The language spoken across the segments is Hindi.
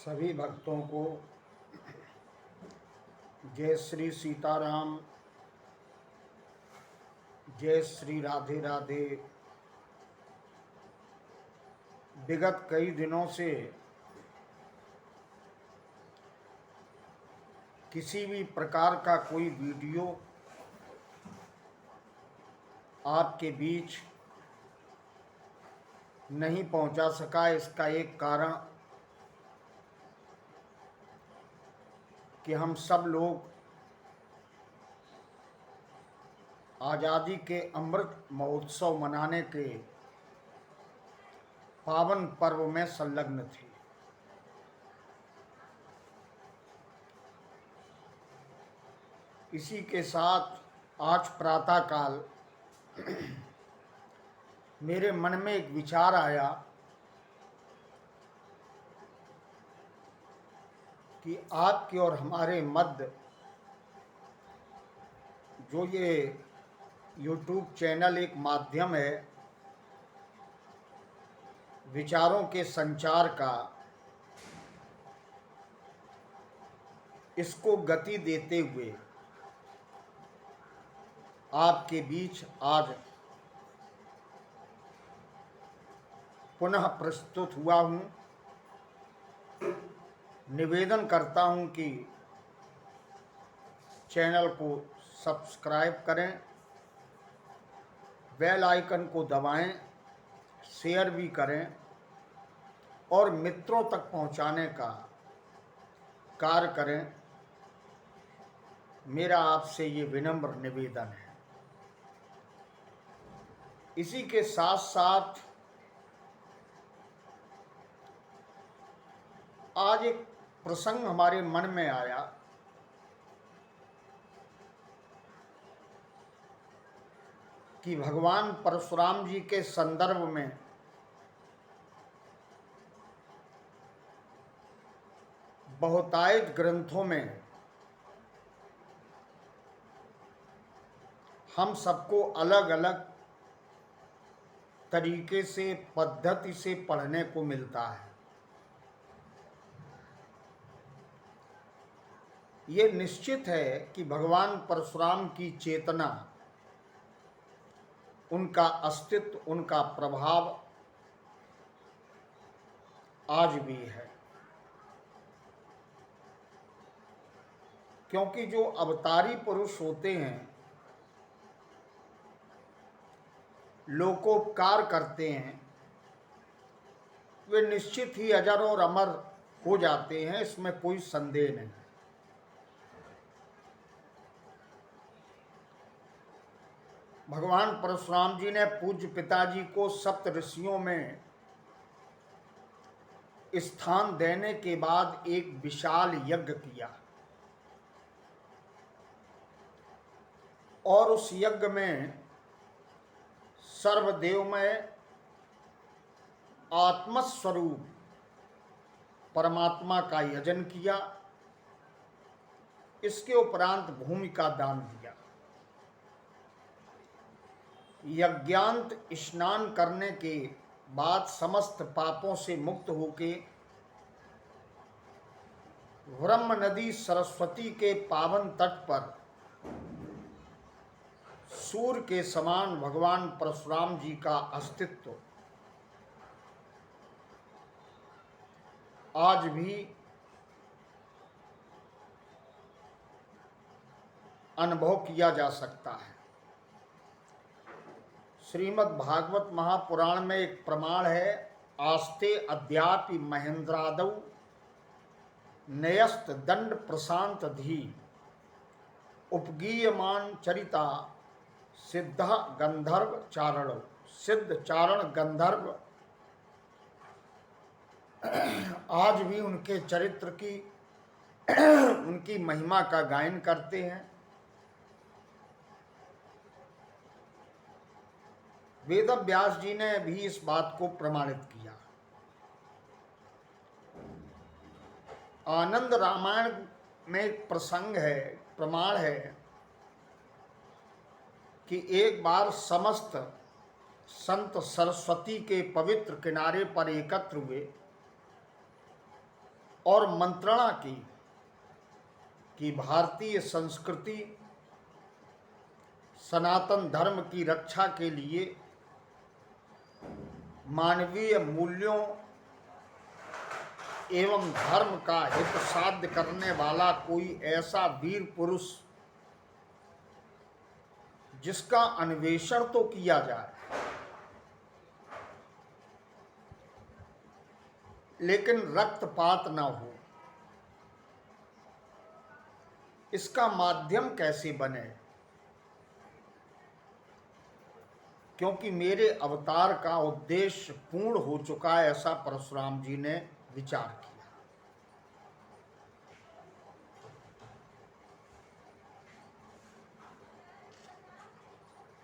सभी भक्तों को जय श्री सीताराम, जय श्री राधे राधे। विगत कई दिनों से किसी भी प्रकार का कोई वीडियो आपके बीच नहीं पहुंचा सका। इसका एक कारण कि हम सब लोग आज़ादी के अमृत महोत्सव मनाने के पावन पर्व में संलग्न थे। इसी के साथ आज प्रातःकाल मेरे मन में एक विचार आया कि आपके और हमारे मध्य जो ये YouTube चैनल एक माध्यम है विचारों के संचार का, इसको गति देते हुए आपके बीच आज पुनः प्रस्तुत हुआ हूँ। निवेदन करता हूँ कि चैनल को सब्सक्राइब करें, बेल आइकन को दबाएं, शेयर भी करें और मित्रों तक पहुंचाने का कार्य करें। मेरा आपसे ये विनम्र निवेदन है। इसी के साथ साथ आज एक प्रसंग हमारे मन में आया कि भगवान परशुराम जी के संदर्भ में बहुतायत ग्रंथों में हम सबको अलग अलग तरीके से पद्धति से पढ़ने को मिलता है। ये निश्चित है कि भगवान परशुराम की चेतना, उनका अस्तित्व, उनका प्रभाव आज भी है, क्योंकि जो अवतारी पुरुष होते हैं, लोकोपकार करते हैं, वे निश्चित ही अजर और अमर हो जाते हैं, इसमें कोई संदेह नहीं। भगवान परशुराम जी ने पूज्य पिताजी को सप्त ऋषियों में स्थान देने के बाद एक विशाल यज्ञ किया और उस यज्ञ में सर्वदेवमय आत्मस्वरूप परमात्मा का यजन किया। इसके उपरांत भूमि का दान दिया। यज्ञांत स्नान करने के बाद समस्त पापों से मुक्त होके ब्रह्म नदी सरस्वती के पावन तट पर सूर्य के समान भगवान परशुराम जी का अस्तित्व आज भी अनुभव किया जा सकता है। श्रीमद् भागवत महापुराण में एक प्रमाण है, आस्ते अद्यापि महेंद्रादौ नयस्त दंड प्रशांत धी उपगीयमान चरिता सिद्ध गंधर्व चारण। सिद्ध चारण गंधर्व आज भी उनके चरित्र की उनकी महिमा का गायन करते हैं। वेद व्यास जी ने भी इस बात को प्रमाणित किया। आनंद रामायण में एक प्रसंग है, प्रमाण है कि एक बार समस्त संत सरस्वती के पवित्र किनारे पर एकत्र हुए और मंत्रणा की कि भारतीय संस्कृति सनातन धर्म की रक्षा के लिए मानवीय मूल्यों एवं धर्म का हित साध्य करने वाला कोई ऐसा वीर पुरुष जिसका अन्वेषण तो किया जाए, लेकिन रक्तपात न हो, इसका माध्यम कैसे बने? क्योंकि मेरे अवतार का उद्देश्य पूर्ण हो चुका है, ऐसा परशुराम जी ने विचार किया।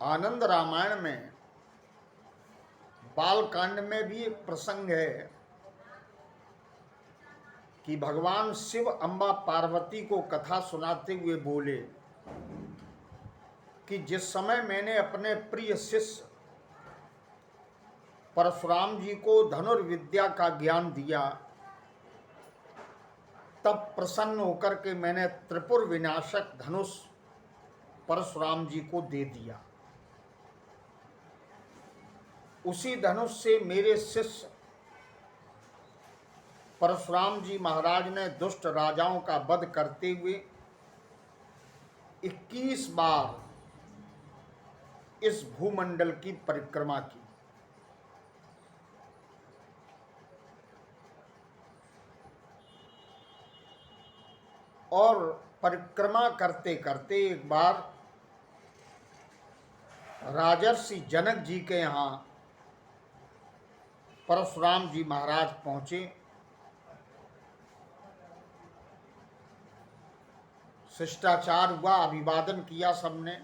आनंद रामायण में बालकांड में भी एक प्रसंग है कि भगवान शिव अम्बा पार्वती को कथा सुनाते हुए बोले कि जिस समय मैंने अपने प्रिय शिष्य परशुराम जी को धनुर्विद्या का ज्ञान दिया, तब प्रसन्न होकर के मैंने त्रिपुर विनाशक धनुष परशुराम जी को दे दिया। उसी धनुष से मेरे शिष्य परशुराम जी महाराज ने दुष्ट राजाओं का वध करते हुए 21 बार इस भूमंडल की परिक्रमा की। और परिक्रमा करते करते एक बार राजर्षि जनक जी के यहाँ परशुराम जी महाराज पहुंचे। शिष्टाचार हुआ, अभिवादन किया सबने।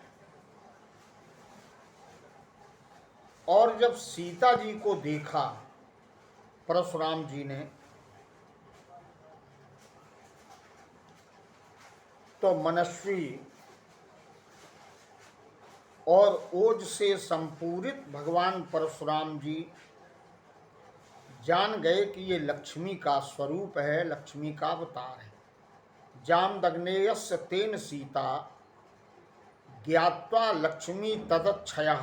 और जब सीता जी को देखा परशुराम जी ने, तो मनस्वी और ओज से संपूरित भगवान परशुराम जी जान गए कि ये लक्ष्मी का स्वरूप है, लक्ष्मी का अवतार है। जामदग्नेयस्य तेन सीता ज्ञात्वा लक्ष्मी तदक्षयः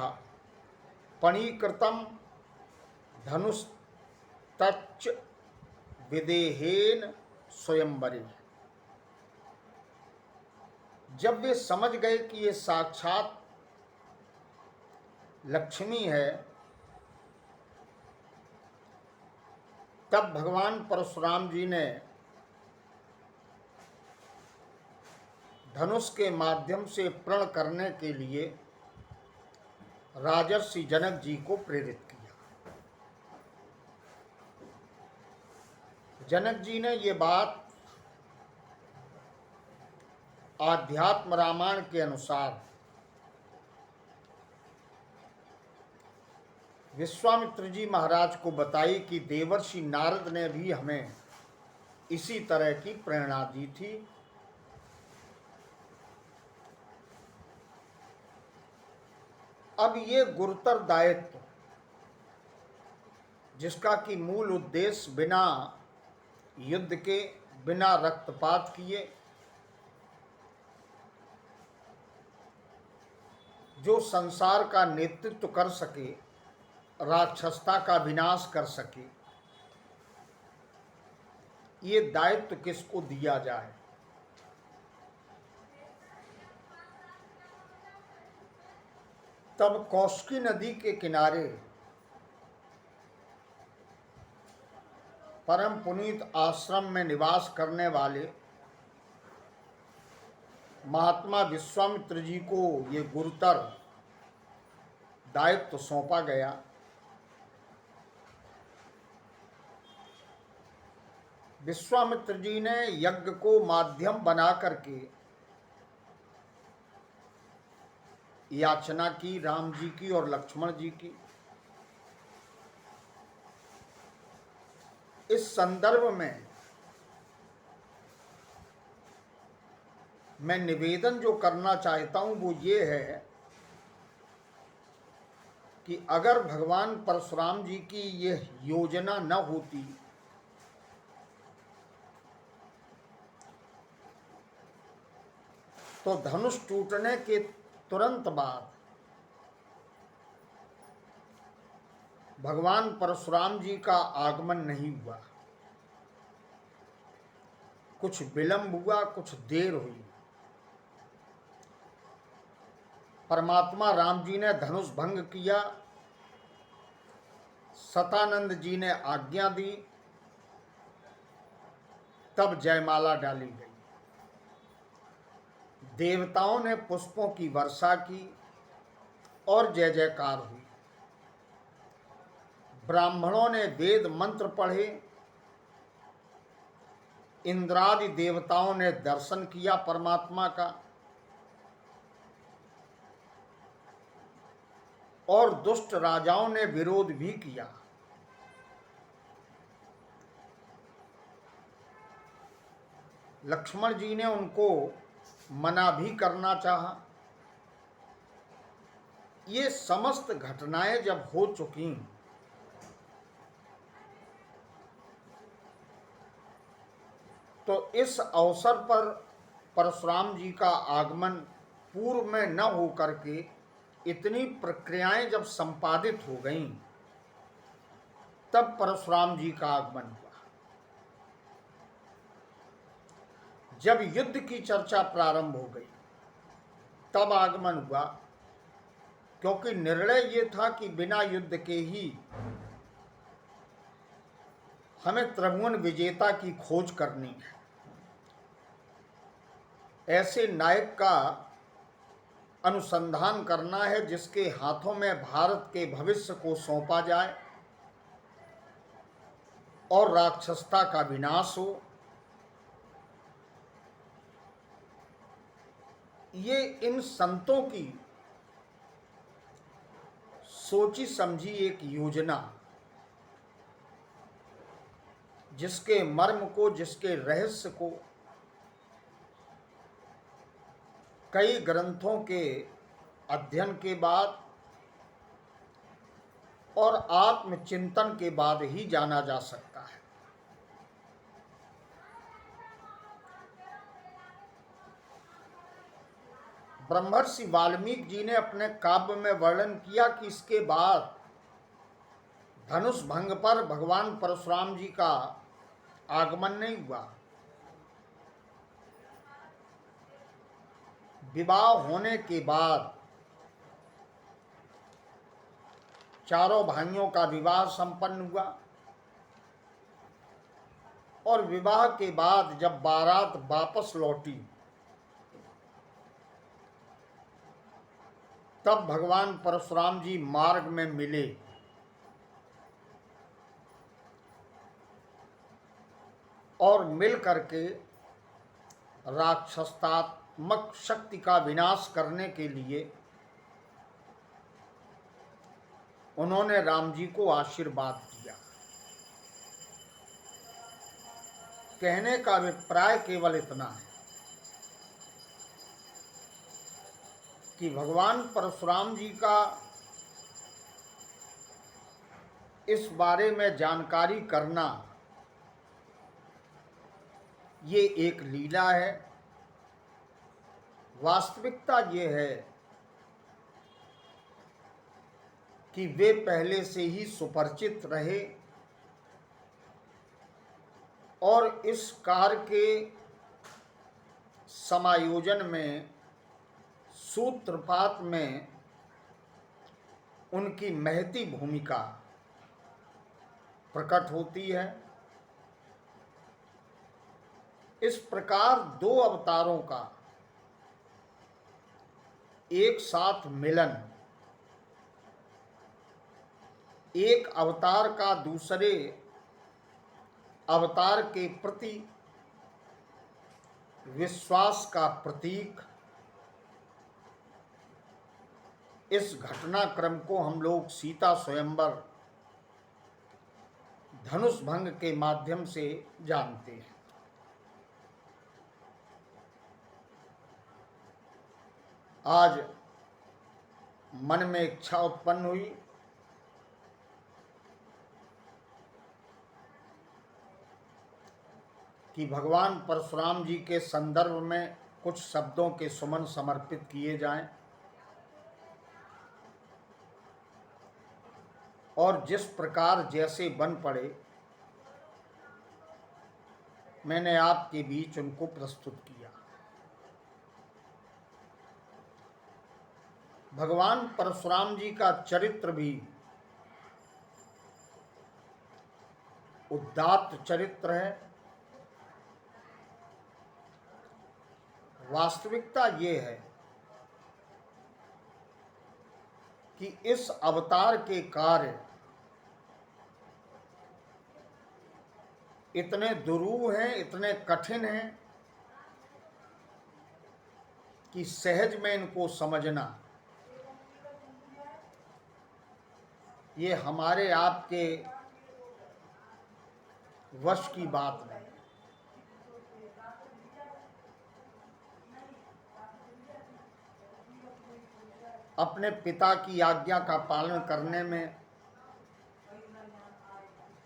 पणीकृतं धनुस्तच्च विदेहेन स्वयंवरे। जब वे समझ गए कि ये साक्षात लक्ष्मी है, तब भगवान परशुराम जी ने धनुष के माध्यम से प्रण करने के लिए राजर्षि जनक जी को प्रेरित किया। जनक जी ने ये बात आध्यात्म रामायण के अनुसार विश्वामित्र जी महाराज को बताई कि देवर्षि नारद ने भी हमें इसी तरह की प्रेरणा दी थी। अब ये गुरुतर दायित्व, जिसका कि मूल उद्देश्य बिना युद्ध के, बिना रक्तपात किए जो संसार का नेतृत्व कर सके, राक्षसता का विनाश कर सके, ये दायित्व किसको दिया जाए? तब कौशिकी नदी के किनारे परम पुनीत आश्रम में निवास करने वाले महात्मा विश्वामित्र जी को ये गुरुतर दायित्व सौंपा गया। विश्वामित्र जी ने यज्ञ को माध्यम बना करके याचना की राम जी की और लक्ष्मण जी की। इस संदर्भ में मैं निवेदन जो करना चाहता हूं वो ये है कि अगर भगवान परशुराम जी की यह योजना न होती तो धनुष टूटने के तुरंत बाद भगवान परशुराम जी का आगमन नहीं हुआ। कुछ विलंब हुआ, कुछ देर हुई। परमात्मा राम जी ने धनुष भंग किया, सतानंद जी ने आज्ञा दी, तब जयमाला डाली गई। देवताओं ने पुष्पों की वर्षा की और जय जयकार हुई। ब्राह्मणों ने वेद मंत्र पढ़े, इंद्रादि देवताओं ने दर्शन किया परमात्मा का, और दुष्ट राजाओं ने विरोध भी किया। लक्ष्मण जी ने उनको मना भी करना चाहा। ये समस्त घटनाएं जब हो चुकी, तो इस अवसर पर परशुराम जी का आगमन पूर्व में न होकर के इतनी प्रक्रियाएं जब संपादित हो गईं, तब परशुराम जी का आगमन हुआ। जब युद्ध की चर्चा प्रारंभ हो गई, तब आगमन हुआ, क्योंकि निर्णय ये था कि बिना युद्ध के ही हमें त्रिभुवन विजेता की खोज करनी है। ऐसे नायक का अनुसंधान करना है जिसके हाथों में भारत के भविष्य को सौंपा जाए और राक्षसता का विनाश हो। ये इन संतों की सोची समझी एक योजना, जिसके मर्म को, जिसके रहस्य को कई ग्रंथों के अध्ययन के बाद और आत्मचिंतन के बाद ही जाना जा सकता है। ब्रह्मर्षि वाल्मीकि जी ने अपने काव्य में वर्णन किया कि इसके बाद धनुष भंग पर भगवान परशुराम जी का आगमन नहीं हुआ। विवाह होने के बाद चारों भाइयों का विवाह संपन्न हुआ, और विवाह के बाद जब बारात वापस लौटी, तब भगवान परशुराम जी मार्ग में मिले। और मिल करके राक्षसात्मक शक्ति का विनाश करने के लिए उन्होंने राम जी को आशीर्वाद दिया। कहने का अभिप्राय केवल इतना है कि भगवान परशुराम जी का इस बारे में जानकारी करना ये एक लीला है। वास्तविकता ये है कि वे पहले से ही सुपरिचित रहे और इस कार्य के समायोजन में, सूत्रपात में उनकी महती भूमिका प्रकट होती है। इस प्रकार दो अवतारों का एक साथ मिलन, एक अवतार का दूसरे अवतार के प्रति विश्वास का प्रतीक, इस घटनाक्रम को हम लोग सीता स्वयंवर धनुष भंग के माध्यम से जानते हैं। आज मन में इच्छा उत्पन्न हुई कि भगवान परशुराम जी के संदर्भ में कुछ शब्दों के सुमन समर्पित किए जाएं और जिस प्रकार जैसे बन पड़े मैंने आपके बीच उनको प्रस्तुत किया। भगवान परशुराम जी का चरित्र भी उदात्त चरित्र है। वास्तविकता ये है कि इस अवतार के कार्य इतने दुरूह हैं, इतने कठिन हैं कि सहज में इनको समझना ये हमारे आपके वश की बात नहीं। अपने पिता की आज्ञा का पालन करने में,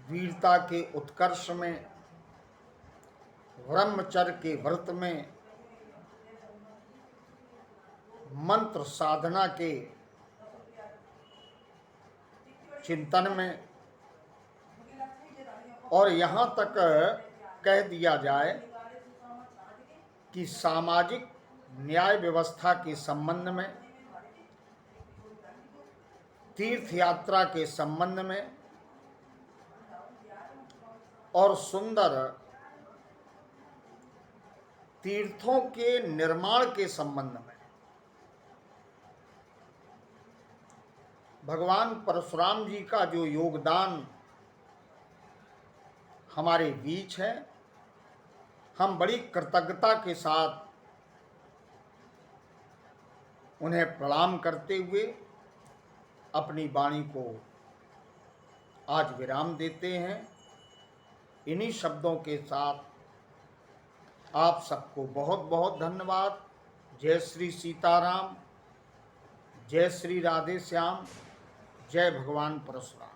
वीरता के उत्कर्ष में, ब्रह्मचर्य के व्रत में, मंत्र साधना के चिंतन में, और यहाँ तक कह दिया जाए कि सामाजिक न्याय व्यवस्था के संबंध में, तीर्थ यात्रा के संबंध में और सुंदर तीर्थों के निर्माण के संबंध में भगवान परशुराम जी का जो योगदान हमारे बीच है, हम बड़ी कृतज्ञता के साथ उन्हें प्रणाम करते हुए अपनी वाणी को आज विराम देते हैं। इन्हीं शब्दों के साथ आप सबको बहुत बहुत धन्यवाद। जय श्री सीताराम, जय श्री राधे श्याम, जय भगवान परशुराम।